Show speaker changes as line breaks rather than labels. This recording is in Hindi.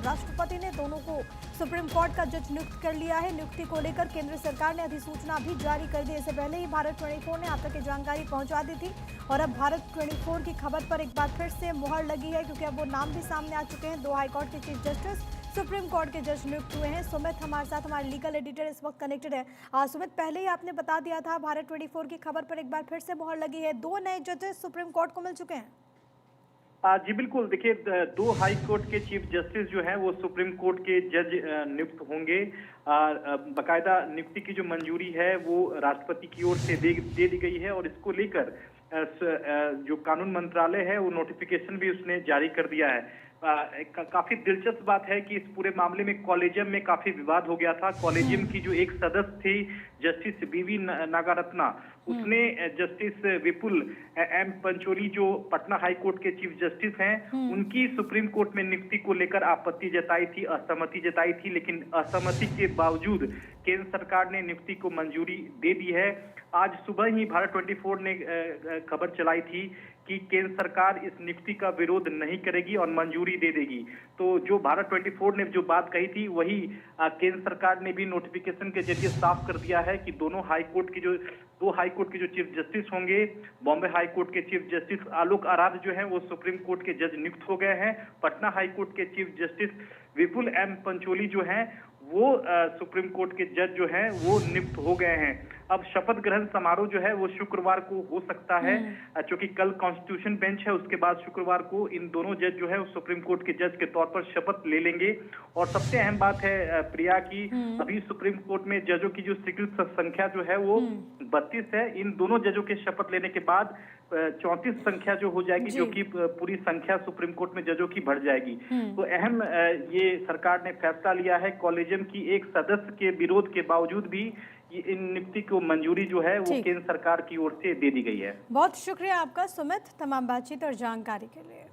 राष्ट्रपति ने दोनों को सुप्रीम कोर्ट का जज नियुक्त कर लिया है। नियुक्ति को लेकर केंद्र सरकार ने अधिसूचना भी जारी कर दी। इससे पहले ही भारत 24 ने आप तक की जानकारी पहुंचा दी थी और अब भारत 24 की खबर पर एक बार फिर से मुहर लगी है, क्योंकि अब वो नाम भी सामने आ चुके हैं। 2 हाईकोर्ट के चीफ जस्टिस सुप्रीम कोर्ट के जज नियुक्त हुए हैं। सुमित हमारे साथ, हमारे लीगल एडिटर इस वक्त कनेक्टेड है। सुमित, पहले ही आपने बता दिया था भारत 24 की खबर पर एक बार फिर से मुहर लगी है। 2 नए जजेस सुप्रीम कोर्ट को मिल चुके हैं।
जी बिल्कुल, देखिए 2 हाई कोर्ट के चीफ जस्टिस जो हैं वो सुप्रीम कोर्ट के जज नियुक्त होंगे। बाकायदा नियुक्ति की जो मंजूरी है वो राष्ट्रपति की ओर से दे दी गई है और इसको लेकर जो कानून मंत्रालय है वो नोटिफिकेशन भी उसने जारी कर दिया है। काफी दिलचस्प बात है कि इस पूरे मामले में कॉलेजियम में काफी विवाद हो गया था। कॉलेजियम की जो एक सदस्य थी जस्टिस बीवी नागारत्ना, उसने जस्टिस विपुल एम पंचोली जो पटना हाई कोर्ट के चीफ जस्टिस हैं उनकी सुप्रीम कोर्ट में नियुक्ति को लेकर आपत्ति जताई थी, असहमति जताई थी। लेकिन असहमति के बावजूद केंद्र सरकार ने नियुक्ति को मंजूरी दे दी है। आज सुबह ही भारत 24 ने खबर चलाई थी कि केंद्र सरकार इस नियुक्ति का विरोध नहीं करेगी और मंजूरी दे देगी। तो जो भारत 24 ने जो बात कही थी वही केंद्र सरकार ने भी नोटिफिकेशन के जरिए साफ कर दिया है कि दोनों हाई कोर्ट की जो 2 हाई कोर्ट के जो चीफ जस्टिस होंगे, बॉम्बे हाई कोर्ट के चीफ जस्टिस आलोक आराध्य जो है वो सुप्रीम कोर्ट के जज नियुक्त हो गए हैं। पटना हाई कोर्ट के चीफ जस्टिस विपुल एम पंचोली जो हैं वो सुप्रीम कोर्ट के जज जो हैं वो नियुक्त हो गए हैं। अब शपथ ग्रहण समारोह जो है वो शुक्रवार को हो सकता है, क्योंकि कल कॉन्स्टिट्यूशन बेंच है, उसके बाद शुक्रवार को इन दोनों जज जो है वो सुप्रीम कोर्ट के जज के तौर पर शपथ ले लेंगे। और सबसे अहम बात है प्रिया की अभी सुप्रीम कोर्ट में जजों की जो स्वीकृत संख्या जो है वो 32 है। इन दोनों जजों के शपथ लेने के बाद 34 संख्या जो हो जाएगी, जो कि पूरी संख्या सुप्रीम कोर्ट में जजों की बढ़ जाएगी। तो अहम ये सरकार ने फैसला लिया है। कॉलेजियम की एक सदस्य के विरोध के बावजूद भी इन नियुक्ति को मंजूरी जो है वो केंद्र सरकार की ओर से दे दी गई है।
बहुत शुक्रिया आपका सुमित, तमाम बातचीत और जानकारी के लिए।